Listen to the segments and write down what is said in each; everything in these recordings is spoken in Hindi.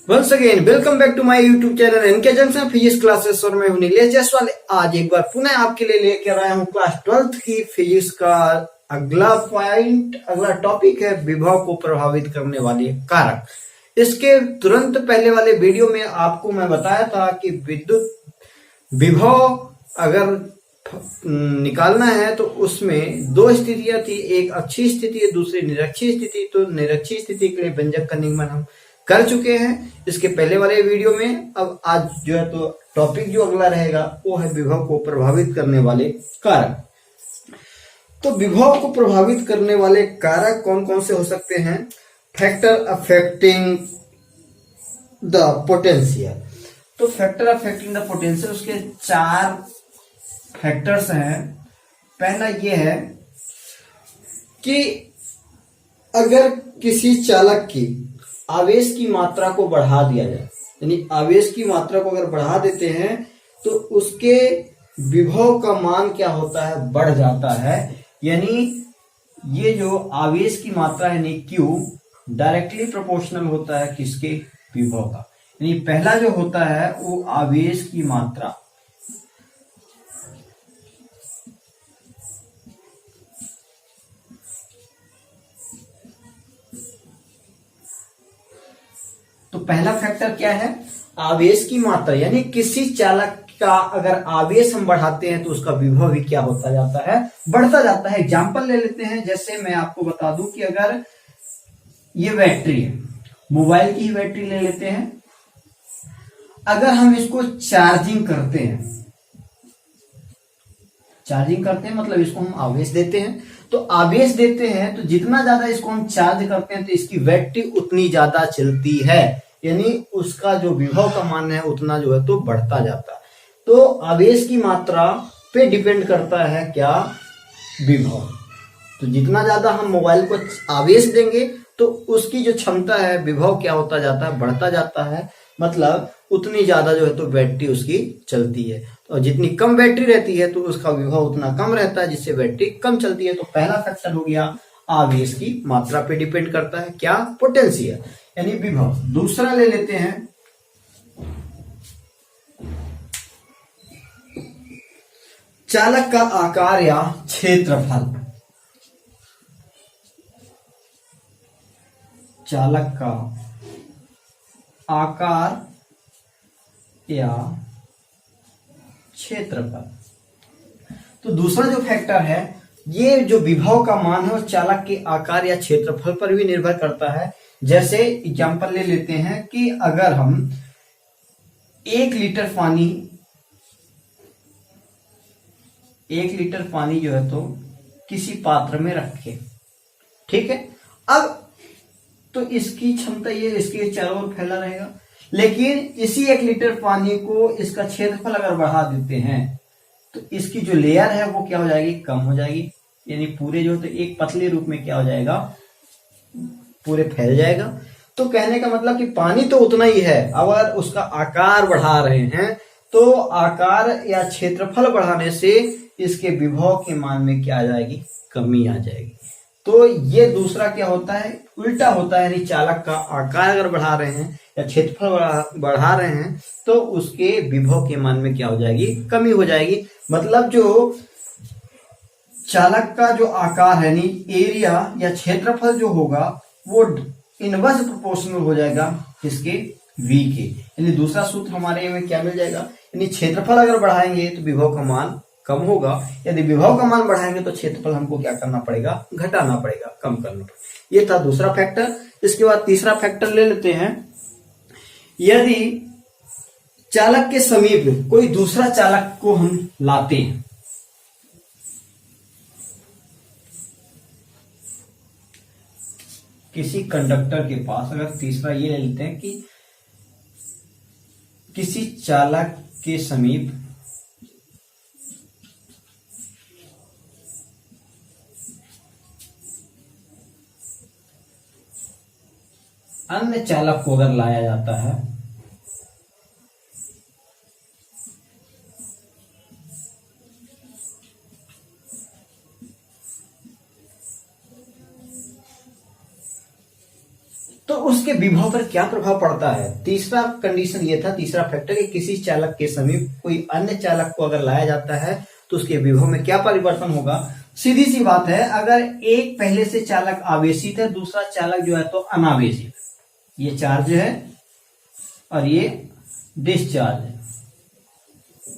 Once again welcome back to my YouTube channel NK junction physics classes और मैं हूं नीलेश जायसवाल। आज एक बार पुनः आपके लिए लेकर आया हूं क्लास 12th की फिजिक्स का अगला टॉपिक है विभव को प्रभावित करने वाले कारक। इसके तुरंत पहले वाले वीडियो में आपको मैं बताया था कि विद्युत विभव अगर निकालना है तो उसमें दो स्थितियां थी, एक अक्षीय स्थिति है, दूसरी निरक्षीय स्थिति। तो निरक्षीय स्थिति के लिए व्यंजक का निगमन हम कर चुके हैं इसके पहले वाले वीडियो में। अब आज जो है तो टॉपिक जो अगला रहेगा वो है विभव को प्रभावित करने वाले कारक। तो विभव को प्रभावित करने वाले कारक कौन कौन से हो सकते हैं? Factor affecting the potential. तो फैक्टर अफेक्टिंग द पोटेंशियल, उसके 4 फैक्टर्स हैं। पहला ये है कि अगर किसी चालक की आवेश की मात्रा को बढ़ा दिया जाए, यानी आवेश की मात्रा को अगर बढ़ा देते हैं तो उसके विभव का मान क्या होता है? बढ़ जाता है। यानी ये जो आवेश की मात्रा है Q डायरेक्टली प्रोपोर्शनल होता है किसके? विभव का। यानी पहला जो होता है वो आवेश की मात्रा, तो पहला फैक्टर क्या है? आवेश की मात्रा। यानी किसी चालक का अगर आवेश हम बढ़ाते हैं तो उसका विभव भी क्या होता जाता है? बढ़ता जाता है। एग्जांपल ले लेते हैं, जैसे मैं आपको बता दूं कि अगर ये बैटरी है, मोबाइल की बैटरी ले लेते हैं, अगर हम इसको चार्जिंग करते हैं मतलब इसको हम आवेश देते हैं। तो आवेश देते हैं तो जितना ज्यादा इसको हम चार्ज करते हैं तो इसकी बैटरी उतनी ज्यादा चलती है, यानी उसका जो विभव का मान है उतना जो है तो बढ़ता जाता है। तो आवेश की मात्रा पे डिपेंड करता है क्या? विभव। तो जितना ज्यादा हम मोबाइल को आवेश देंगे तो उसकी जो क्षमता है, विभव क्या होता जाता है? बढ़ता जाता है। मतलब उतनी ज्यादा जो है तो बैटरी उसकी चलती है, और जितनी कम बैटरी रहती है तो उसका विभव उतना कम रहता है, जिससे बैटरी कम चलती है। तो पहला फैक्टर हो गया आवेश की मात्रा पे डिपेंड करता है क्या? पोटेंशियल यानी विभव। दूसरा ले लेते हैं चालक का आकार या क्षेत्रफल। चालक का आकार या क्षेत्रफल। तो दूसरा जो फैक्टर है, ये जो विभव का मान है वो चालक के आकार या क्षेत्रफल पर भी निर्भर करता है। जैसे एग्जांपल ले लेते हैं कि अगर हम 1 लीटर पानी जो है तो किसी पात्र में रखे, ठीक है। अब तो इसकी क्षमता ये इसके चारों ओर फैला रहेगा, लेकिन इसी 1 लीटर पानी को इसका क्षेत्रफल अगर बढ़ा देते हैं तो इसकी जो लेयर है वो क्या हो जाएगी? कम हो जाएगी। यानी पूरे जो तो एक पतले रूप में क्या हो जाएगा? पूरे फैल जाएगा। तो कहने का मतलब कि पानी तो उतना ही है, अगर उसका आकार बढ़ा रहे हैं तो आकार या क्षेत्रफल बढ़ाने से इसके विभव के मान में क्या आ जाएगी? कमी आ जाएगी। तो ये दूसरा क्या होता है? उल्टा होता है। यानी चालक का आकार अगर बढ़ा रहे हैं या क्षेत्रफल बढ़ा रहे हैं तो उसके विभव के मान में क्या हो जाएगी? कमी हो जाएगी। मतलब जो चालक का जो आकार है, यानी एरिया या क्षेत्रफल जो होगा वो इनवर्स प्रोपोर्शनल हो जाएगा किसके? V के। यानी दूसरा सूत्र हमारे में क्या मिल जाएगा? यानी क्षेत्रफल अगर बढ़ाएंगे तो विभव का मान कम होगा, यदि विभव का मान बढ़ाएंगे तो क्षेत्रफल हमको क्या करना पड़ेगा? घटाना पड़ेगा, कम करना पड़ेगा। ये था दूसरा फैक्टर। इसके बाद तीसरा फैक्टर ले लेते हैं, यदि चालक के समीप कोई दूसरा चालक को हम लाते हैं, किसी कंडक्टर के पास, अगर तीसरा ये ले लेते हैं कि किसी चालक के समीप अन्य चालक को अगर लाया जाता है तो उस उसके विभव पर क्या प्रभाव पड़ता है। तीसरा कंडीशन ये था, तीसरा फैक्टर, कि किसी चालक के समीप कोई अन्य चालक को अगर लाया जाता है तो उसके विभव में क्या परिवर्तन होगा। सीधी सी बात है, अगर एक पहले से चालक आवेशित है, दूसरा चालक जो है तो अनावेशित, ये चार्ज है और ये डिस्चार्ज है,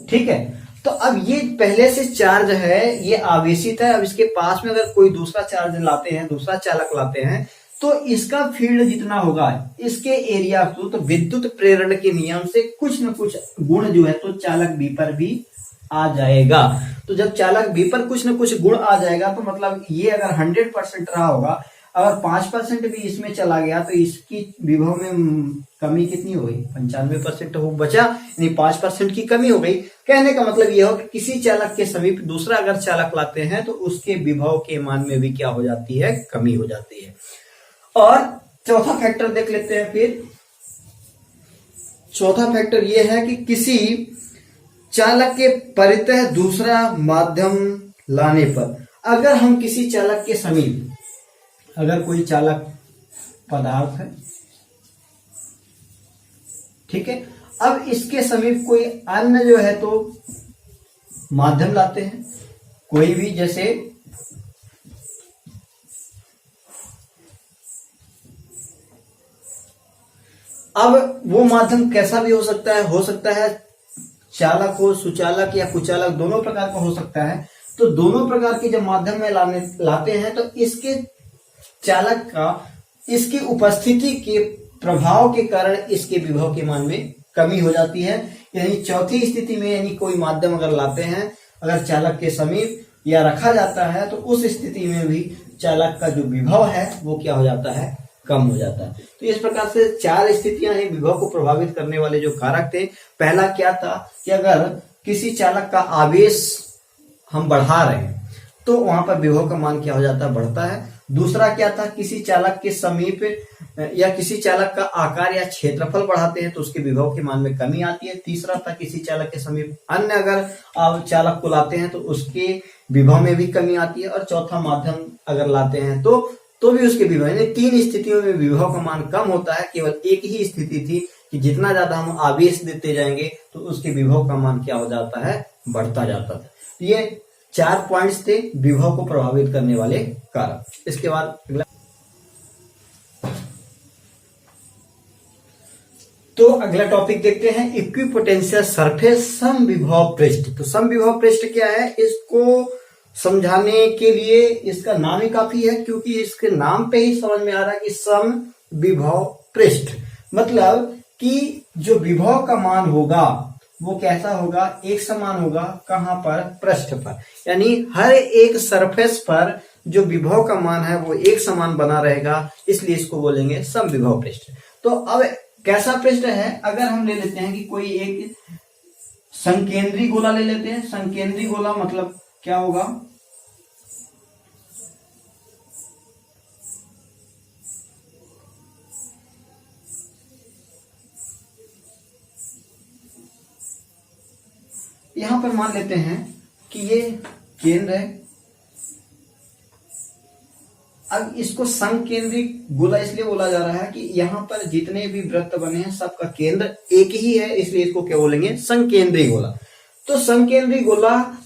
ठीक है। तो अब ये पहले से चार्ज है, ये आवेशित है, अब इसके पास में अगर कोई दूसरा चार्ज लाते हैं, दूसरा चालक लाते हैं, तो इसका फील्ड जितना होगा इसके एरिया को, तो विद्युत प्रेरण के नियम से कुछ न कुछ गुण जो है तो चालक बी पर भी आ जाएगा। तो जब चालक बी पर कुछ न कुछ गुण आ जाएगा तो मतलब ये अगर 100% रहा होगा, अगर 5% भी इसमें चला गया तो इसकी विभव में कमी कितनी हो गई, 95% हो बचा, यानी 5% की कमी हो गई। कहने का मतलब यह हो कि किसी चालक के समीप दूसरा अगर चालक लाते हैं तो उसके विभव के मान में भी क्या हो जाती है, कमी हो जाती है। और चौथा फैक्टर देख लेते हैं। फिर चौथा फैक्टर यह है कि किसी चालक के परितः दूसरा माध्यम लाने पर, अगर हम किसी चालक के समीप, अगर कोई चालक पदार्थ है, ठीक है, अब इसके समीप कोई अन्य जो है तो माध्यम लाते हैं, कोई भी, जैसे अब वो माध्यम कैसा भी हो सकता है चालक हो, सुचालक या कुचालक, दोनों प्रकार का हो सकता है। तो दोनों प्रकार के जब माध्यम में लाते हैं तो इसके चालक का, इसकी उपस्थिति के प्रभाव के कारण इसके विभव के मान में कमी हो जाती है। यानी चौथी स्थिति में, यानी कोई माध्यम अगर लाते हैं, अगर चालक के समीप या रखा जाता है, तो उस स्थिति में भी चालक का जो विभव है वो क्या हो जाता है, कम हो जाता है। तो इस प्रकार से 4 स्थितियां हैं विभव को प्रभावित करने वाले जो कारक थे। पहला क्या था कि अगर किसी चालक का आवेश हम बढ़ा रहे हैं तो वहां पर विभव का मान क्या हो जाता है, बढ़ता है। दूसरा क्या था, किसी चालक के समीप या किसी चालक का आकार या क्षेत्रफल बढ़ाते हैं तो उसके विभव के मान में कमी आती है। तीसरा था, किसी चालक के समीप अन्य अगर चालक को लाते हैं तो उसके विभव में भी कमी आती है। और चौथा, माध्यम अगर लाते हैं तो भी उसके विभव, यानी 3 स्थितियों में विभव का मान कम होता है। केवल एक ही स्थिति थी कि जितना ज्यादा हम आवेश देते जाएंगे तो उसके विभव का मान क्या हो जाता है, बढ़ता जाता था। ये 4 पॉइंट्स थे विभव को प्रभावित करने वाले कारक। इसके बाद अगला, तो अगला टॉपिक देखते हैं, इक्विपोटेंशियल सरफेस समविभव पृष्ठ। तो समविभव पृष्ठ क्या है, इसको समझाने के लिए इसका नाम ही काफी है, क्योंकि इसके नाम पे ही समझ में आ रहा है कि समविभव पृष्ठ, मतलब कि जो विभव का मान होगा वो कैसा होगा, एक समान होगा। कहां पर, पृष्ठ पर, यानी हर एक सरफेस पर जो विभव का मान है वो एक समान बना रहेगा, इसलिए इसको बोलेंगे समविभव पृष्ठ। तो अब कैसा पृष्ठ है, अगर हम ले लेते हैं कि कोई एक संकेंद्री गोला ले लेते हैं। संकेंद्री गोला मतलब क्या होगा, यहां पर मान लेते हैं कि ये केंद्र है। अब इसको संकेंद्री गोला इसलिए बोला जा रहा है कि यहां पर जितने भी वृत्त बने हैं सबका केंद्र एक ही है, इसलिए इसको क्या बोलेंगे, संकेंद्री गोला। तो संकेंद्री गोला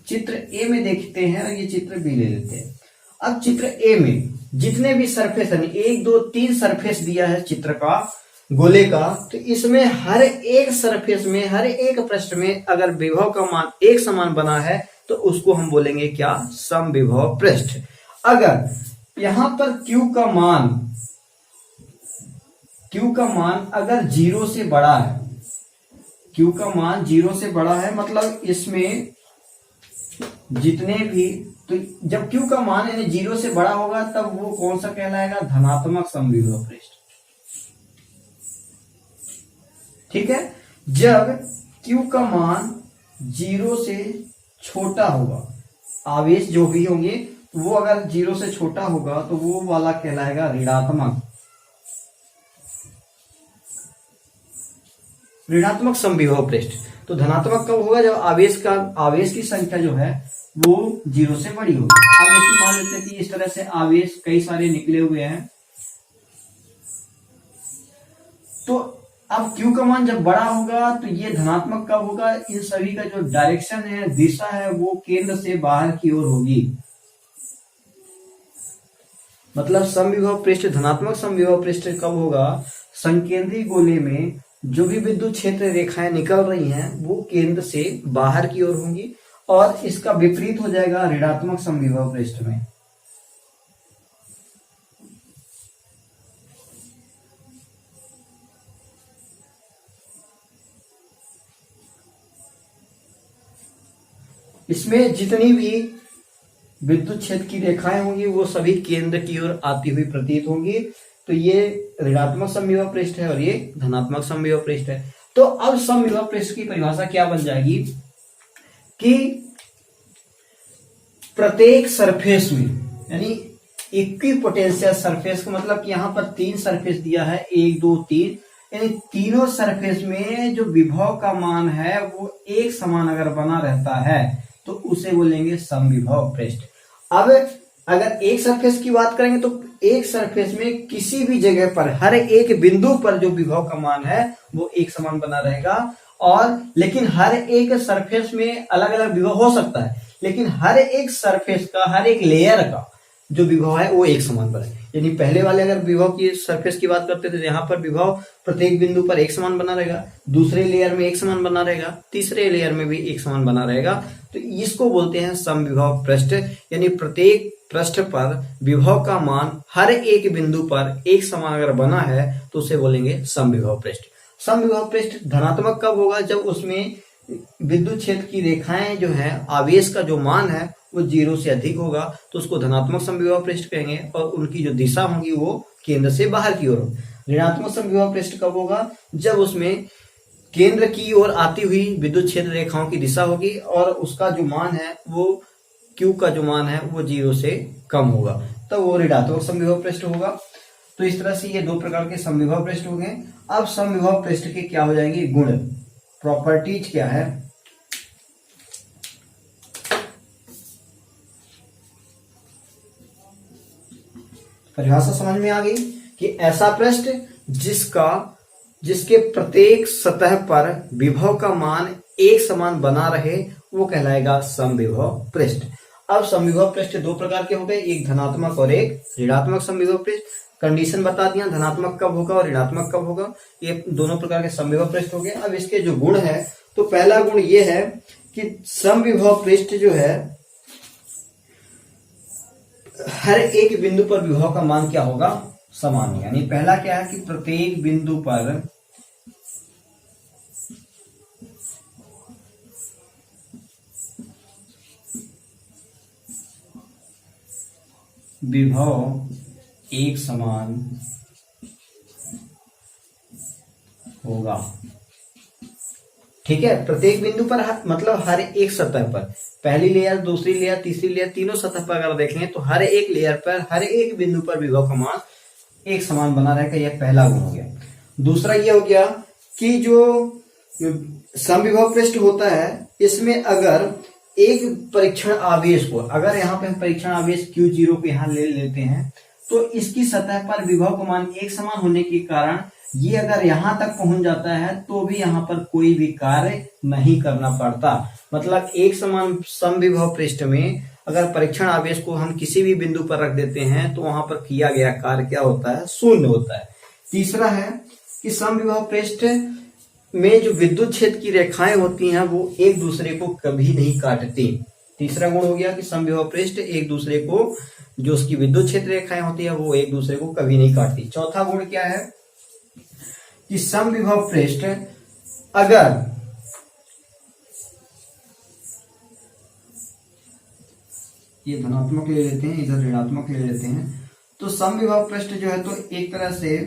चित्र ए में देखते हैं और ये चित्र बी ले लेते हैं। अब चित्र ए में जितने भी सरफेस है, 1 2 3 सरफेस दिया है चित्र का, गोले का, तो इसमें हर एक सरफेस में, हर एक पृष्ठ में अगर विभव का मान एक समान बना है तो उसको हम बोलेंगे क्या, समविभव पृष्ठ। अगर यहां पर Q का मान अगर 0 से बड़ा है, Q का मान 0 से बड़ा है, मतलब इसमें जितने भी, तो जब Q का मान यानी 0 से बड़ा होगा तब वो कौन सा कहलाएगा, धनात्मक समविभव पृष्ठ। ठीक है, जब Q का मान 0 से छोटा होगा, आवेश जो भी होंगे वो अगर 0 से छोटा होगा तो वो वाला कहलाएगा ऋणात्मक समविभव पृष्ठ। तो धनात्मक कब होगा, जब आवेश की संख्या जो है वो 0 से बड़ी होगी। आवेश मान लेते हैं कि इस तरह से आवेश कई सारे निकले हुए हैं, तो अब Q का मान जब बड़ा होगा तो ये धनात्मक कब होगा, इन सभी का जो डायरेक्शन है, दिशा है, वो केंद्र से बाहर की ओर होगी। मतलब समविभव पृष्ठ, धनात्मक समविभव पृष्ठ कब होगा, संकेंद्री गोले में जो भी विद्युत क्षेत्र रेखाएं निकल रही हैं वो केंद्र से बाहर की ओर होंगी, और इसका विपरीत हो जाएगा ऋणात्मक समविभव पृष्ठ में। इसमें जितनी भी विद्युत क्षेत्र की रेखाएं होंगी वो सभी केंद्र की ओर आती हुई प्रतीत होंगी। तो ये ऋणात्मक समविभव पृष्ठ है और ये धनात्मक समविभव पृष्ठ है। तो अब समविभव पृष्ठ की परिभाषा क्या बन जाएगी कि प्रत्येक सरफेस में, यानी इक्विपोटेंशियल सरफेस का मतलब कि यहां पर 3 सरफेस दिया है, 1 2 3, यानी तीनों सरफेस में जो विभव का मान है वो एक समान अगर बना रहता है तो उसे बोलेंगे समविभव पृष्ठ। अब अगर एक सरफेस की बात करेंगे तो एक सरफेस में किसी भी जगह पर हर एक बिंदु पर जो विभव का मान है वो एक समान बना रहेगा, और लेकिन हर एक सरफेस में अलग अलग विभव हो सकता है, लेकिन हर एक सरफेस का, हर एक लेयर का जो विभव है वो एक समान बने। यानी पहले वाले अगर विभव की सरफेस की बात करते थे तो यहाँ पर विभव प्रत्येक बिंदु पर एक समान बना रहेगा, दूसरे लेयर में एक समान बना रहेगा, तीसरे लेयर में भी एक समान बना रहेगा। तो इसको बोलते हैं समविभव पृष्ठ, यानी प्रत्येक पृष्ठ पर विभव का मान हर एक बिंदु पर एक समान अगर बना है तो उसे बोलेंगे समविभव पृष्ठ। समविभव पृष्ठ धनात्मक कब होगा, जब उसमें विद्युत क्षेत्र की रेखाएं जो है, आवेश का जो मान है वो 0 से अधिक होगा तो उसको धनात्मक समविभव पृष्ठ कहेंगे, और उनकी जो दिशा होगी वो केंद्र से बाहर की ओर होगी। ऋणात्मक समविभव पृष्ठ कब होगा, जब उसमें केंद्र की ओर आती हुई विद्युत क्षेत्र रेखाओं की दिशा होगी और उसका जो मान है वो Q का जो मान है वो 0 से कम होगा, तब वो ऋणात्मक समविभव पृष्ठ होगा। तो इस तरह से ये 2 प्रकार के समविभव पृष्ठ हो गए। अब समविभव पृष्ठ के क्या हो जाएंगे गुण, प्रॉपर्टीज क्या है। परिभाषा समझ में आ गई कि ऐसा पृष्ठ जिसके प्रत्येक सतह पर विभव का मान एक समान बना रहे वो कहलाएगा समविभव पृष्ठ। अब समविभव पृष्ठ 2 प्रकार के हो गए, एक धनात्मक और एक ऋणात्मक समविभव पृष्ठ। कंडीशन बता दिया धनात्मक कब होगा और ऋणात्मक कब होगा, ये दोनों प्रकार के समविभव पृष्ठ हो गए। अब इसके जो गुण है, तो पहला गुण ये है कि समविभव पृष्ठ जो है हर एक बिंदु पर विभव का मान क्या होगा, समान है। यानी पहला क्या है कि प्रत्येक बिंदु पर विभव एक समान होगा। ठीक है, प्रत्येक बिंदु पर मतलब हर एक सतह पर, पहली लेयर, दूसरी लेयर, तीसरी लेयर, तीनों सतह पर अगर देखें तो हर एक लेयर पर, हर एक बिंदु पर विभव का मान एक समान बना रहेगा। यह पहला गुण हो गया। दूसरा यह हो गया कि जो समविभव पृष्ठ होता है इसमें अगर एक परीक्षण आवेश को, अगर यहाँ पे हम परीक्षण आवेश Q0 को यहाँ ले लेते हैं तो इसकी सतह पर विभव का मान एक समान होने के कारण ये अगर यहां तक पहुंच जाता है तो भी यहां पर कोई भी कार्य नहीं करना पड़ता। मतलब एक समान समविभव पृष्ठ में अगर परीक्षण आवेश को हम किसी भी बिंदु पर रख देते हैं तो वहां पर किया गया कार्य क्या होता है, शून्य होता है। तीसरा है कि समविभव पृष्ठ में जो विद्युत क्षेत्र की रेखाएं होती हैं वो एक दूसरे को कभी नहीं काटती। तीसरा गुण हो गया कि समविभव पृष्ठ एक दूसरे को, जो उसकी विद्युत क्षेत्र रेखाएं होती है वो एक दूसरे को कभी नहीं काटती। चौथा गुण क्या है कि समविभव पृष्ठ अगर ये धनात्मक ले लेते हैं, इधर ऋणात्मक ले लेते हैं, तो समविभव पृष्ठ जो है तो एक तरह से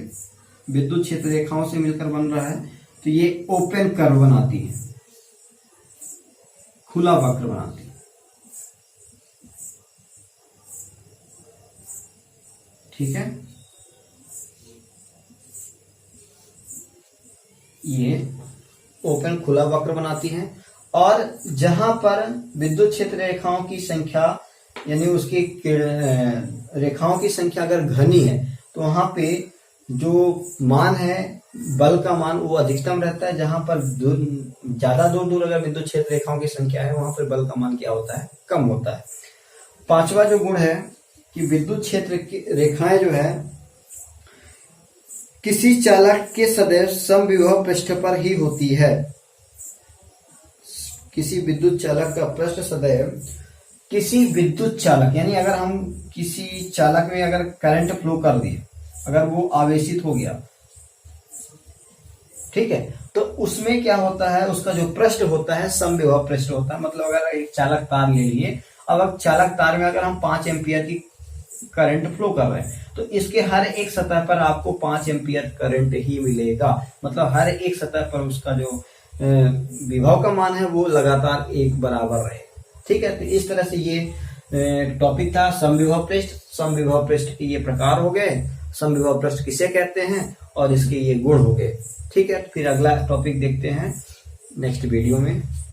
विद्युत क्षेत्र रेखाओं से मिलकर बन रहा है, तो ये ओपन कर्व बनाती है, खुला वक्र बनाती है। ठीक है, ये ओपन खुला वक्र बनाती है। और जहां पर विद्युत क्षेत्र रेखाओं की संख्या, यानी उसकी रेखाओं की संख्या अगर घनी है तो वहां पे जो मान है बल का मान वो अधिकतम रहता है। जहां पर ज्यादा दूर दूर अगर विद्युत क्षेत्र रेखाओं की संख्या है वहां पर बल का मान क्या होता है, कम होता है। पांचवा जो गुण है कि विद्युत क्षेत्र की रेखाएं जो है किसी चालक के सदैव समविभव पृष्ठ पर ही होती है। किसी विद्युत चालक का पृष्ठ सदैव, किसी विद्युत चालक यानी अगर हम किसी चालक में अगर करंट फ्लो कर दिए, अगर वो आवेशित हो गया, ठीक है, तो उसमें क्या होता है, उसका जो पृष्ठ होता है समविभव पृष्ठ होता है। मतलब अगर एक चालक तार ले लिए, अब चालक तार में अगर हम 5 एम्पियर की करंट फ्लो कर रहे हैं तो इसके हर एक सतह पर आपको 5 एम्पियर करंट ही मिलेगा। मतलब हर एक सतह पर उसका जो विभव का मान है वो लगातार एक बराबर रहे। ठीक है, तो इस तरह से ये टॉपिक था समविभव पृष्ठ। समविभव पृष्ठ के ये प्रकार हो गए, समविभव पृष्ठ किसे कहते हैं और इसके ये गुण हो गए। ठीक है, फिर अगला टॉपिक देखते हैं नेक्स्ट वीडियो में।